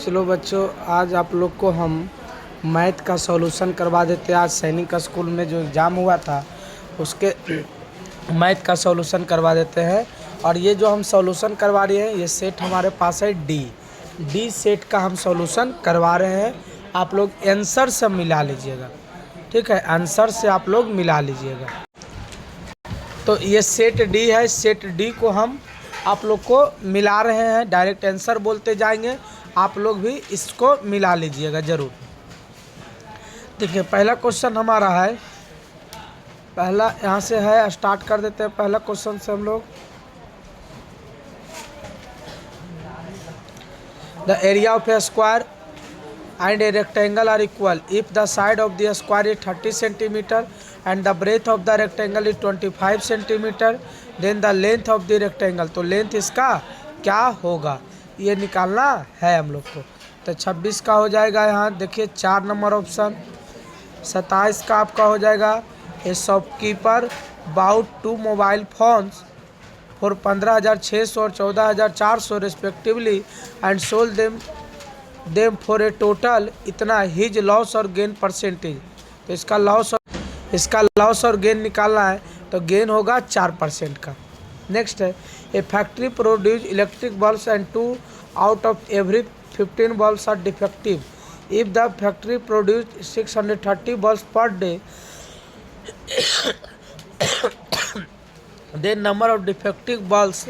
चलो बच्चों, आज आप लोग को हम मैथ का सॉल्यूशन करवा देते हैं। आज सैनिक स्कूल में जो एग्ज़ाम हुआ था उसके मैथ का सॉल्यूशन करवा देते हैं। और ये जो हम सॉल्यूशन करवा रहे हैं, ये सेट हमारे पास है डी सेट का हम सॉल्यूशन करवा रहे हैं। आप लोग आंसर से मिला लीजिएगा, ठीक है, आंसर से आप लोग मिला लीजिएगा। तो ये सेट डी है, सेट डी को हम आप लोग को मिला रहे हैं। डायरेक्ट आंसर बोलते जाएंगे, आप लोग भी इसको मिला लीजिएगा ज़रूर। देखिए पहला क्वेश्चन हमारा है, पहला यहाँ से है, स्टार्ट कर देते हैं पहला क्वेश्चन से हम लोग। The area of a square and a rectangle are equal if the side of the square is 30 centimeter and the breadth of the rectangle is 25 centimeter, then the length of the rectangle, तो length इसका क्या होगा ये निकालना है हम लोग को। तो 26 का हो जाएगा, यहाँ देखिए 4 नंबर ऑप्शन। 27 का आपका हो जाएगा, a shopkeeper bought 2 mobile phones for 15,600 और 14,400 respectively and sold them for a total इतना, हिज लॉस और गेन परसेंटेज। तो इसका लॉस और गेन निकालना है, तो गेन होगा 4% का। नेक्स्ट है, a factory produce electric bulbs and 2 out of every 15 bulbs are defective. If the factory produce 630 bulbs per day, then number of defective bulbs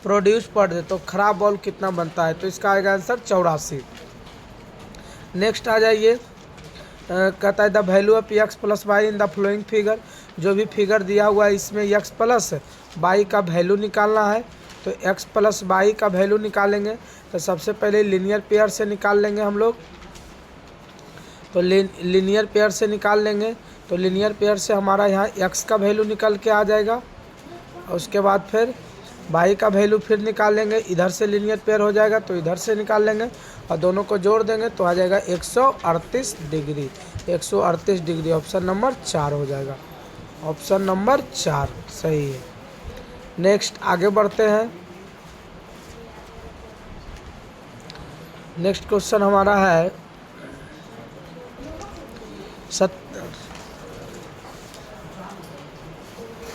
produce per day, तो खराब bulb कितना बनता है, तो इसका आएगा आंसर 84। नेक्स्ट आ जाइए, कहता है the value of x plus y in the flowing figure. जो भी फिगर दिया हुआ है इसमें एक्स प्लस वाई का वैल्यू निकालना है। तो एक्स प्लस वाई का वैल्यू निकालेंगे, तो सबसे पहले लीनियर पेयर से निकाल लेंगे हम लोग। तो लीनियर पेयर से निकाल लेंगे, तो लीनियर पेयर से हमारा यहाँ एक्स का वैल्यू निकल के आ जाएगा। उसके बाद फिर वाई का वैल्यू फिर निकाल लेंगे, इधर से लीनियर पेयर हो जाएगा तो इधर से निकाल लेंगे और दोनों को जोड़ देंगे तो आ जाएगा 138 डिग्री। 138 डिग्री ऑप्शन नंबर 4 हो जाएगा। ऑप्शन नंबर 4 सही है। नेक्स्ट आगे बढ़ते हैं। नेक्स्ट क्वेश्चन हमारा है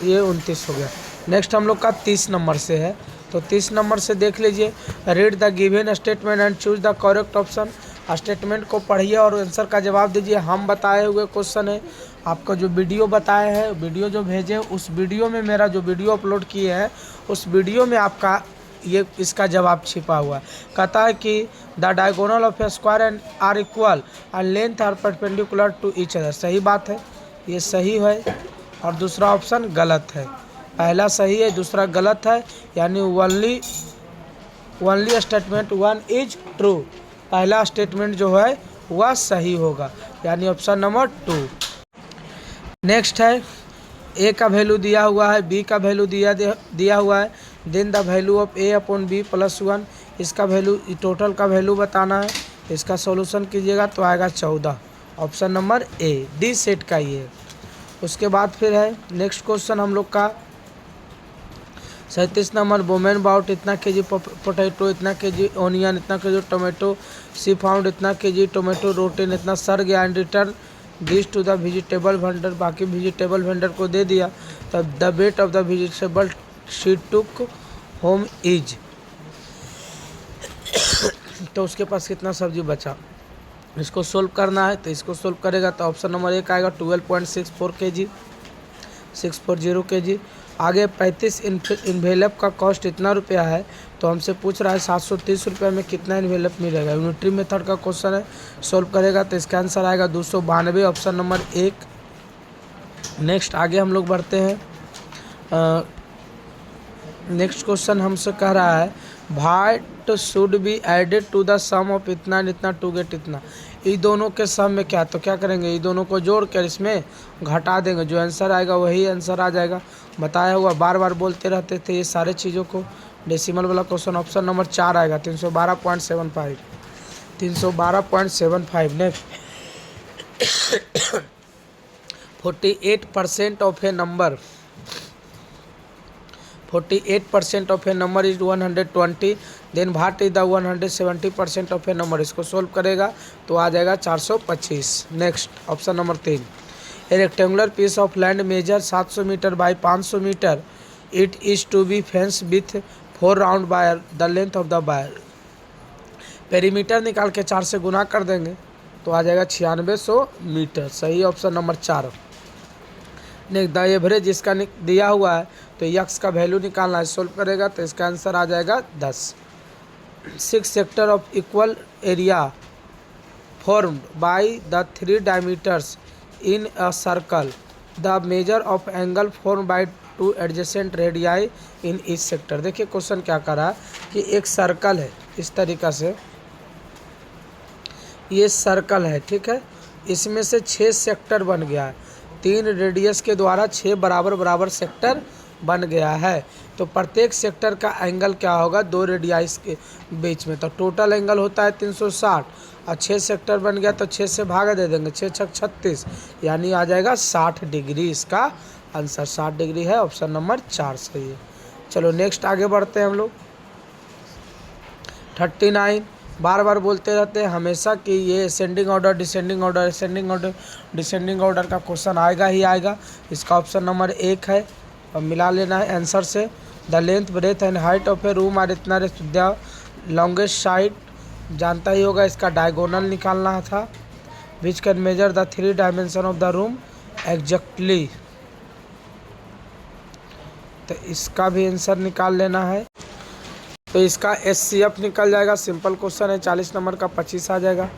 ये 29 हो गया। नेक्स्ट हम लोग का 30 नंबर से है, तो 30 नंबर से देख लीजिए, read the given statement and choose the correct option. Statement को पढ़िए और आंसर का जवाब दीजिए। हम बताए हुए क्वेश्चन है, आपको जो वीडियो बताए हैं, वीडियो जो भेजे उस वीडियो में, मेरा जो वीडियो अपलोड किए हैं उस वीडियो में आपका ये इसका जवाब छिपा हुआ है। कहता है कि the diagonal of a square and are equal and length are perpendicular to each other. सही बात है, ये सही है और दूसरा ऑप्शन गलत है। पहला सही है, दूसरा गलत है, यानी ओनली स्टेटमेंट 1 इज ट्रू। पहला स्टेटमेंट जो है वह सही होगा, यानी ऑप्शन नंबर 2। नेक्स्ट है, ए का वैल्यू दिया हुआ है, बी का वैल्यू दिया हुआ है, then the value of a upon b plus 1। इसका वैल्यू, टोटल का वैल्यू बताना है। इसका सॉल्यूशन कीजिएगा तो आएगा 14। Option number A, D set का ये है। उसके बाद फिर है नेक्स्ट क्वेश्चन हम लोग का 37 नंबर, वोमेन बाउट इतना केजी पोटैटो, इतना केजी ओनियन, इतना केजी टोमेटो, सी फाउंड इतना केजी टोमेटो रोटेन, इतना सर गया and return this to the vegetable vendor. बाकी वेजिटेबल वेंडर को दे दिया। तब the weight of the vegetable she took home is, तो उसके पास कितना सब्जी बचा, इसको सोल्व करना है। तो इसको सोल्व करेगा तो ऑप्शन नंबर 1 आएगा 12.64 kg, 640 kg। आगे 35 इन्वेलप का कॉस्ट इतना रुपया है, तो हमसे पूछ रहा है 730 रुपये में कितना इन्वेलप मिलेगा। यूनिटरी मेथड का क्वेश्चन है, सोल्व करेगा तो इसका आंसर आएगा 292, ऑप्शन नंबर 1। नेक्स्ट आगे हम लोग बढ़ते हैं। नेक्स्ट क्वेश्चन हमसे कह रहा है what should be added to the sum of इतना एंड इतना टू गेट इतना। ये दोनों के सम में क्या, तो क्या करेंगे, ये दोनों को जोड़ कर इसमें घटा देंगे, जो आंसर आएगा वही आंसर आ जाएगा। बताया हुआ, बार बार बोलते रहते थे ये सारे चीज़ों को। डेसिमल वाला क्वेश्चन ऑप्शन नंबर 4 आएगा, 312.75। 312.75। Next 48% of a number 48% of a number is 120, then what is the 170% of a number, इसको सोल्व करेगा तो आ जाएगा 425। Next option number 3, a rectangular piece of land measure 700 metre by 500 metre, it is to be fence with 4 round wire, the length of the wire. Perimeter निकाल के 4 से गुना कर देंगे तो आ जाएगा 9600 मीटर। सही option number 4। Next the average इसका दिया हुआ है तो यक्स का वैल्यू निकालना है, सोल्व करेगा तो इसका आंसर आ जाएगा 10। 6 sector of equal area formed by the 3 diameters in a circle, the measure of angle form by 2 adjacent radii in each sector. देखिए क्वेश्चन क्या कर रहा है कि एक सर्कल है, इस तरीक़ा से ये सर्कल है, ठीक है, इसमें से 6 सेक्टर बन गया है, 3 रेडियस के द्वारा 6 बराबर बराबर सेक्टर बन गया है। तो प्रत्येक सेक्टर का एंगल क्या होगा 2 रेडियस के बीच में, तो टोटल एंगल होता है 360 और 6 सेक्टर बन गया तो 6 से भागा दे देंगे, 6 छक 36 यानी आ जाएगा 60 डिग्री। इसका आंसर 60 डिग्री है, ऑप्शन नंबर 4 सही है। चलो नेक्स्ट आगे बढ़ते हैं हम लोग। 39 बार बार बोलते रहते हैं हमेशा कि ये ascending order descending order ascending order descending order का क्वेश्चन आएगा ही आएगा। इसका ऑप्शन नंबर 1 है और मिला लेना है आंसर से। The length breadth and height of a room are इतना द लॉन्गेस्ट साइड, जानता ही होगा, इसका डायगोनल निकालना था। Which can measure the 3 dimension of the room exactly, तो इसका भी आंसर निकाल लेना है। तो इसका SCF निकल जाएगा, सिंपल क्वेश्चन है, 40 नंबर का 25 आ जाएगा।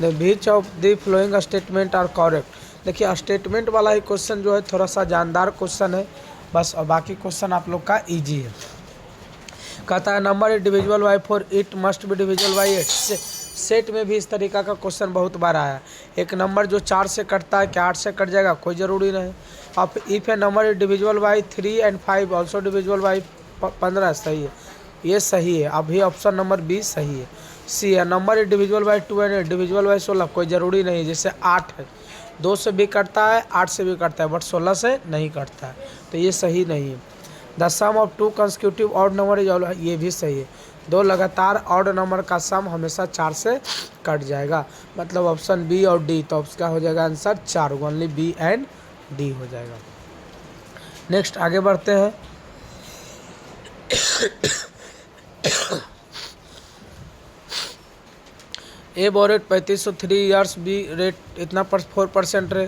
Which of the following statement are correct. देखिए स्टेटमेंट वाला ही क्वेश्चन जो है थोड़ा सा जानदार क्वेश्चन है बस, और बाकी क्वेश्चन आप लोग का इजी है। कहता है number is divisible by 4, it must be divisible by 8। Set में भी इस तरीका का क्वेश्चन बहुत बार आया है। एक नंबर जो 4 से कटता है क्या 8 से कट जाएगा, कोई ज़रूरी नहीं। अब if A number is divisible by 3 and 5 also divisible by 15, सही है, ये सही है। अभी ऑप्शन नंबर 20 सही है। सी है number is divisible by 2 and 8 divisible by 16, कोई ज़रूरी नहीं। जैसे 8 है, 2 से भी कटता है 8 से भी कटता है बट 16 से नहीं कटता है, तो ये सही नहीं है। The sum of 2 consecutive odd number is all, ये भी सही है। 2 लगातार ऑड नंबर का सम हमेशा 4 से कट जाएगा, मतलब ऑप्शन बी और डी, तो उसका हो जाएगा answer 4, only B and D हो जाएगा। नेक्स्ट आगे बढ़ते हैं। A borrowed 3503 years, B rate इतना 4% रहे,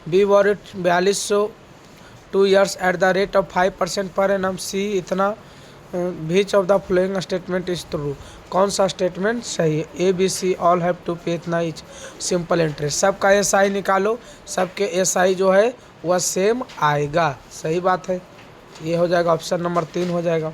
B borrowed 4202 years at the rate of 5% पर एनम, सी इतना। Which of the following statement is true, कौन सा स्टेटमेंट सही है। A B C all have to pay इतना इच, सिंपल इंटरेस्ट। सबका SI निकालो, सबके SI जो है वह सेम आएगा, सही बात है, ये हो जाएगा ऑप्शन नंबर 3 हो जाएगा।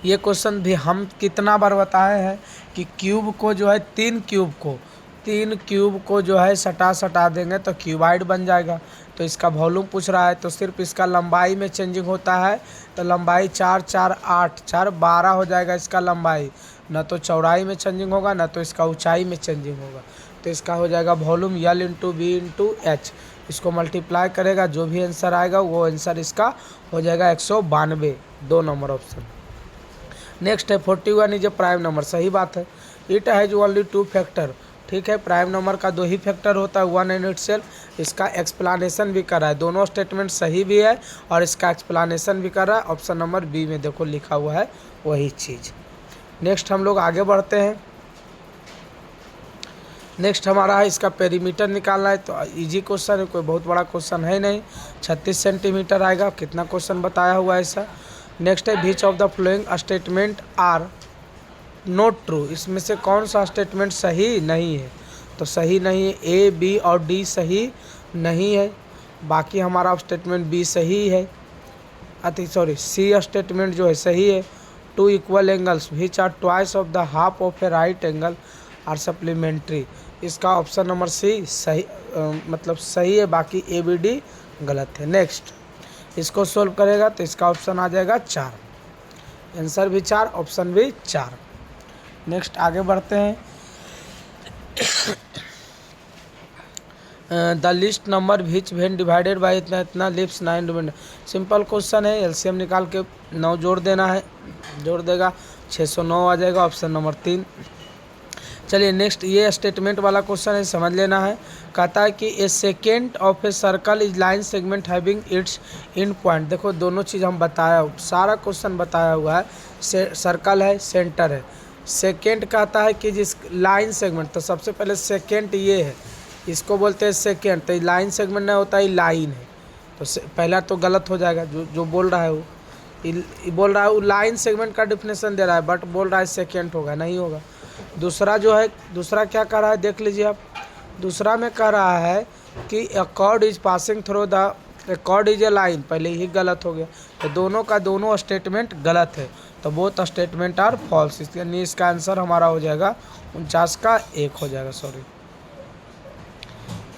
ये क्वेश्चन भी हम कितना बार बताए हैं कि क्यूब को जो है 3 क्यूब को जो है सटा देंगे तो क्यूबाइड बन जाएगा। तो इसका वॉल्यूम पूछ रहा है तो सिर्फ इसका लंबाई में चेंजिंग होता है, तो लंबाई 4 4 8 4 12 हो जाएगा इसका लंबाई, न तो चौड़ाई में चेंजिंग होगा न तो इसका ऊंचाई में चेंजिंग होगा। तो इसका हो जाएगा volume L into B into H, इसको मल्टीप्लाई करेगा, जो भी आंसर आएगा वो आंसर इसका हो जाएगा 192, 2 नंबर ऑप्शन। नेक्स्ट है 41 इज ए प्राइम नंबर, सही बात है। इट हैज ओनली 2 फैक्टर, ठीक है, प्राइम नंबर का 2 ही फैक्टर होता है, 1 एंड इटसेल्फ। इसका एक्सप्लानेशन भी कर रहा है, दोनों स्टेटमेंट सही भी है और इसका एक्सप्लानेशन भी कर रहा है। ऑप्शन नंबर बी में देखो लिखा हुआ है वही चीज़। नेक्स्ट हम लोग आगे बढ़ते हैं। नेक्स्ट हमारा है इसका पेरीमीटर निकालना है, तो इजी क्वेश्चन है, कोई बहुत बड़ा क्वेश्चन है नहीं, 36 सेंटीमीटर आएगा। कितना क्वेश्चन बताया हुआ है ऐसा। नेक्स्ट है which of the following statement are not true, इसमें से कौन सा स्टेटमेंट सही नहीं है, तो सही नहीं है ए बी और डी सही नहीं है, बाकी हमारा स्टेटमेंट बी सही है, सी स्टेटमेंट जो है सही है। 2 equal angles which are twice of the half of a right angle are supplementary, इसका ऑप्शन नंबर सी सही मतलब सही है, बाकी ए बी डी गलत है। नेक्स्ट इसको सोल्व करेगा तो इसका ऑप्शन आ जाएगा 4, आंसर भी 4, ऑप्शन भी 4। नेक्स्ट आगे बढ़ते हैं। The list number which when divided by इतना इतना लिप्स 9 डिवाइड, सिंपल क्वेश्चन है, LCM निकाल के 9 जोड़ देना है, जोड़ देगा 609 आ जाएगा ऑप्शन नंबर 3। चलिए नेक्स्ट, ये स्टेटमेंट वाला क्वेश्चन है, समझ लेना है। कहता है कि a secant of a circle is line segment having its in point. देखो दोनों चीज़ हम बताया, सारा क्वेश्चन बताया हुआ है। सर्कल है, सेंटर है। सेकेंड कहता है कि जिस लाइन सेगमेंट, तो सबसे पहले सेकेंड ये है, इसको बोलते हैं सेकेंड। तो लाइन सेगमेंट नहीं होता, ये लाइन है। तो पहला तो गलत हो जाएगा, जो बोल रहा है वो बोल रहा है वो लाइन सेगमेंट का डिफिनेशन दे रहा है, बट बोल रहा है सेकेंड होगा, नहीं होगा। दूसरा जो है, दूसरा क्या कर रहा है देख लीजिए आप। दूसरा में कह रहा है कि a chord is passing through the, a chord is a line, पहले ही गलत हो गया। तो दोनों का दोनों स्टेटमेंट गलत है, तो बोथ स्टेटमेंट आर फॉल्स। यानी इसका आंसर हमारा हो जाएगा 49 का 1 हो जाएगा, सॉरी।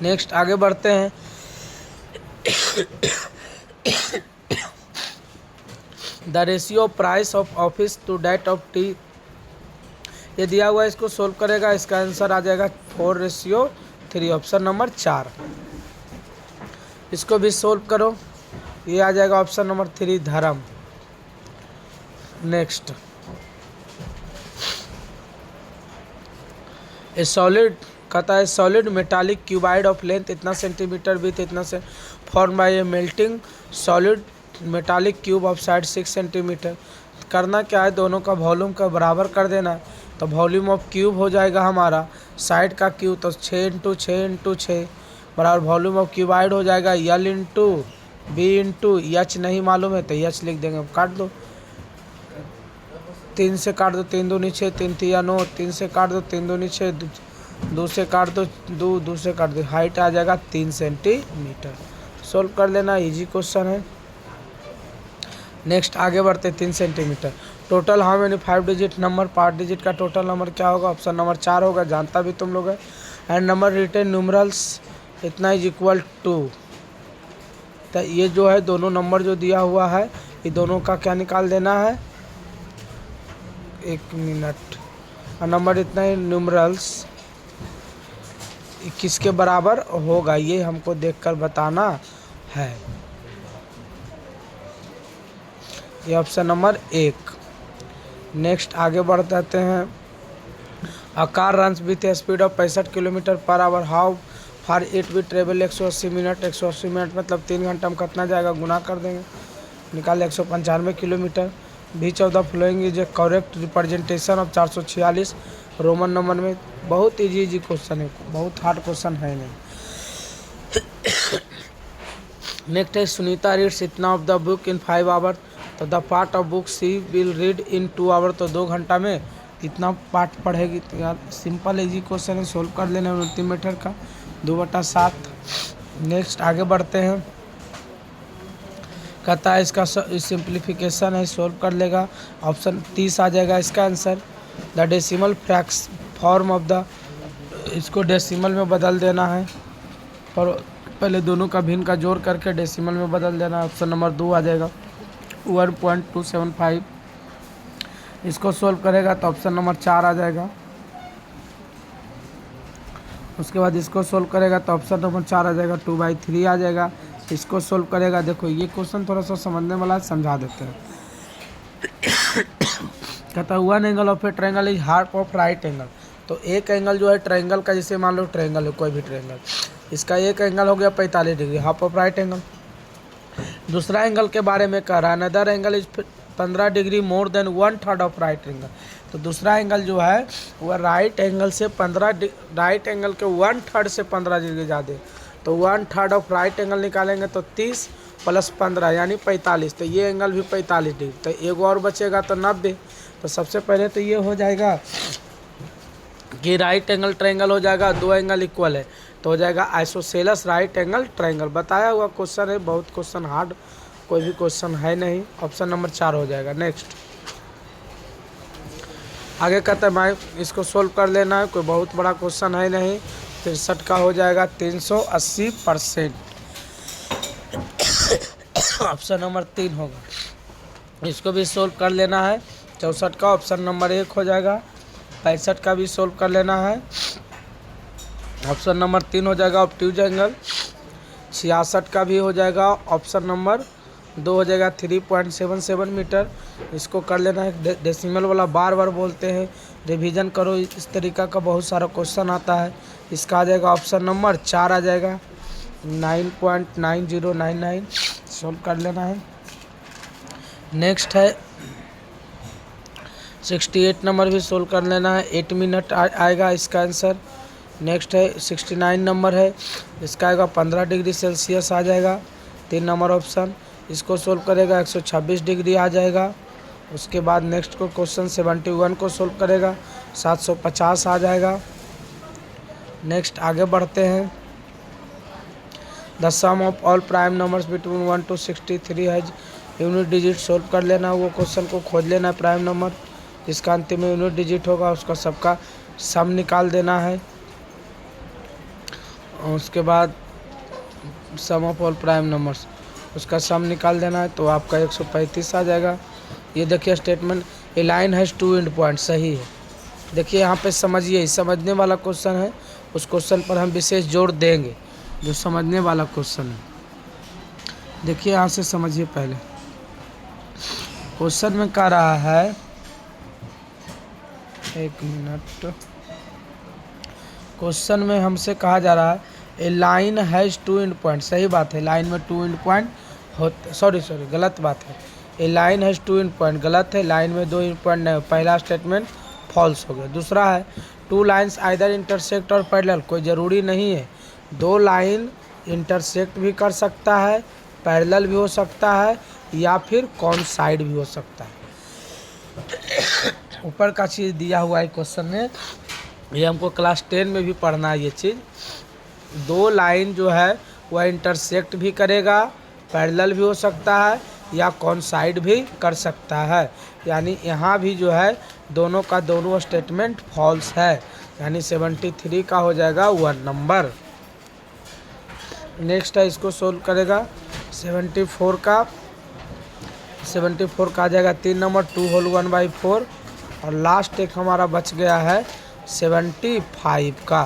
नेक्स्ट आगे बढ़ते हैं। The ratio price of office to date of T, ये दिया हुआ है, इसको सोल्व करेगा। इसका आंसर आ जाएगा 4:3, ऑप्शन नंबर 4। इसको भी सोल्व करो, ये आ जाएगा ऑप्शन नंबर 3, धर्म। नेक्स्ट, ए सॉलिड, कहता है solid metallic cuboid of length इतना सेंटीमीटर विथ इतना से form by A melting solid metallic cube of side 6 centimetre. करना क्या है, दोनों का वॉल्यूम का बराबर कर देना है। तो वॉल्यूम ऑफ क्यूब हो जाएगा हमारा साइड का क्यूब, तो 6 × 6 × 6 बराबर वॉल्यूम ऑफ क्यूबाइड हो जाएगा L × B × H। नहीं मालूम है तो H लिख देंगे, काट दो। 3 से काट दो, 3 दूनी 6, 3 तिया 9, 3 से काट दो, 3 दूनी 6, 2 से काट दो, 2 से काट दो, हाइट आ जाएगा 3 सेंटीमीटर। सोल्व कर लेना, इजी क्वेश्चन है। नेक्स्ट आगे बढ़ते, 3 centimetre. Total how many 5 digit number, 5 digit का टोटल नंबर क्या होगा, ऑप्शन नंबर 4 होगा, जानता भी तुम लोग है। एंड नंबर रिटेन न्यूमरल्स इतना इज इक्वल टू, तो ये जो है दोनों नंबर जो दिया हुआ है, ये दोनों का क्या निकाल देना है, 1 मिनट। और नंबर इतना ही न्यूमरल्स किसके बराबर होगा, ये हमको देखकर बताना है। ये ऑप्शन नंबर 1। नेक्स्ट आगे बढ़ जाते हैं। A car runs with A speed of 65 kilometre per hour, how far it will travel 180 minute. 180 minute मतलब 3 घंटा में कितना जाएगा, गुना कर देंगे, निकाल 195 kilometre. Beach of the following is A correct representation of 446 Roman number में। बहुत इजी क्वेश्चन है, बहुत हार्ड क्वेश्चन है नहीं। नेक्स्ट है सुनीता रीड्स इतना of the book in 5 hour, तो the part of book she will read in 2 hour, तो 2 घंटा में कितना पार्ट पढ़ेगी। तो यार सिंपल इजी क्वेश्चन है, सोल्व कर लेना 29 मीटर का 2/7। नेक्स्ट आगे बढ़ते हैं। कहता है इसका सिंप्लीफिकेशन है, सोल्व कर लेगा, ऑप्शन 30 आ जाएगा इसका answer. The decimal फ्रैक्स form of the, इसको डेसिमल में बदल देना है, और पहले दोनों का भिन्न का जोड़ करके डेसिमल में बदल देना है। ऑप्शन नंबर 2 आ जाएगा 1.275। इसको सोल्व करेगा तो ऑप्शन नंबर 4 आ जाएगा। उसके बाद इसको सोल्व करेगा तो ऑप्शन नंबर 4 आ जाएगा, 2/3 आ जाएगा। इसको सोल्व करेगा, देखो ये क्वेश्चन थोड़ा सा समझने वाला है, समझा देते हैं। कहता है 1 angle of A triangle is half of right angle, तो एक एंगल जो है ट्रायंगल का, जैसे मान लो ट्रायंगल है कोई भी ट्रायंगल, इसका एक एंगल हो गया 45 degree, half of right angle. दूसरा एंगल के बारे में कह रहा है, another angle is 15 degree more than 1/3 of right angle, तो दूसरा एंगल जो है वह राइट एंगल से 15 राइट एंगल के 1/3 से 15 डिग्री ज़्यादा, तो 1/3 ऑफ राइट एंगल निकालेंगे तो 30 + 15 यानी 45, तो ये एंगल भी 45 डिग्री। तो एक और बचेगा तो 90। तो सबसे पहले तो ये हो जाएगा कि राइट एंगल ट्रायंगल हो जाएगा, 2 एंगल इक्वल है, तो हो जाएगा आइसोसेलेस राइट एंगल ट्रायंगल। बताया हुआ क्वेश्चन है, बहुत क्वेश्चन हार्ड कोई भी क्वेश्चन है नहीं। ऑप्शन नंबर 4 हो जाएगा। नेक्स्ट आगे कहते हैं भाई इसको सोल्व कर लेना है, कोई बहुत बड़ा क्वेश्चन है नहीं। 63 का हो जाएगा 380%। ऑप्शन नंबर 3 होगा। इसको भी सोल्व कर लेना है। 64 का ऑप्शन नंबर 1 हो जाएगा। 65 का भी सोल्व कर लेना है, ऑप्शन नंबर 3 हो जाएगा ऑब्ट्यूज एंगल। 66 का भी हो जाएगा ऑप्शन नंबर 2 हो जाएगा 3.77 मीटर। इसको कर लेना है। डेसिमल वाला बार बार बोलते हैं, रिवीजन करो, इस तरीका का बहुत सारा क्वेश्चन आता है। इसका आ जाएगा ऑप्शन नंबर 4 आ जाएगा 9.9099। सोल्व कर लेना है। नेक्स्ट है 68 नंबर भी सोल्व कर लेना है। 8 मिनट आएगा इसका आंसर। नेक्स्ट है 69 नंबर है, इसका आएगा 15 डिग्री सेल्सियस आ जाएगा। 3 नंबर ऑप्शन, इसको सोल्व करेगा 126 डिग्री आ जाएगा। उसके बाद नेक्स्ट को क्वेश्चन 71 को सोल्व करेगा 750 आ जाएगा। नेक्स्ट आगे बढ़ते हैं। The sum of all prime numbers between 1 to 63 has unit digit. Solve कर लेना, वो क्वेश्चन को खोज लेना है। प्राइम नंबर जिसका अंतिम में यूनिट डिजिट होगा उसका सबका सम निकाल देना है। उसके बाद सम ऑफ ऑल प्राइम नंबर्स, उसका सम निकाल देना है, तो आपका 135 आ जाएगा। ये देखिए statement, A line has 2 and point, सही है। देखिए यहाँ पे समझिए, समझने वाला क्वेश्चन है, उस क्वेश्चन पर हम विशेष जोर देंगे जो समझने वाला क्वेश्चन है। देखिए यहाँ से समझिए। पहले क्वेश्चन में कह रहा है, एक मिनट, क्वेश्चन में हमसे कहा जा रहा है ए लाइन हैज़ 2 एंड पॉइंट, सही बात है, लाइन में 2 एंड पॉइंट होते, सॉरी गलत बात है। ए लाइन हैज़ 2 एंड पॉइंट गलत है, लाइन में 2 एंड पॉइंट नहीं, पहला स्टेटमेंट फॉल्स हो गया। दूसरा है 2 लाइन्स आइदर इंटरसेक्ट और पैरेलल, कोई ज़रूरी नहीं है 2 लाइन इंटरसेक्ट भी कर सकता है, पैरेलल भी हो सकता है, या फिर कॉइंसाइड भी हो सकता है। ऊपर का चीज़ दिया हुआ है क्वेश्चन में, ये हमको क्लास 10 में भी पढ़ना है ये चीज़। 2 लाइन जो है वह इंटरसेक्ट भी करेगा, पैरेलल भी हो सकता है, या कॉइंसाइड भी कर सकता है। यानी यहाँ भी जो है दोनों का दोनों स्टेटमेंट फॉल्स है, यानी 73 का हो जाएगा 1 नंबर। नेक्स्ट है, इसको सोल्व करेगा 74 का आ जाएगा 3 नंबर 2 होल 1/4। और लास्ट एक हमारा बच गया है 75 का,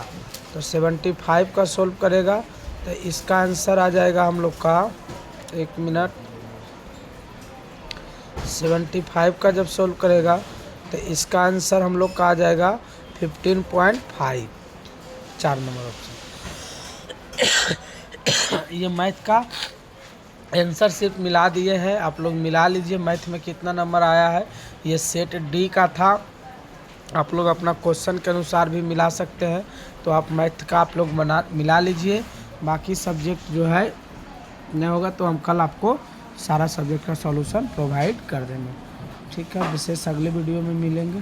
तो 75 का सोल्व करेगा तो इसका आंसर आ जाएगा हम लोग का, एक मिनट, 75 का जब सोल्व करेगा तो इसका आंसर हम लोग का आ जाएगा 15.5, 4 नंबर ऑप्शन। ये मैथ का आंसर सिर्फ मिला दिए हैं, आप लोग मिला लीजिए मैथ में कितना नंबर आया है। ये सेट डी का था, आप लोग अपना क्वेश्चन के अनुसार भी मिला सकते हैं, तो आप मैथ का आप लोग मिला लीजिए। बाकी सब्जेक्ट जो है नहीं होगा तो हम कल आपको सारा सब्जेक्ट का सॉल्यूशन प्रोवाइड कर देंगे। ठीक है, विशेष अगले वीडियो में मिलेंगे।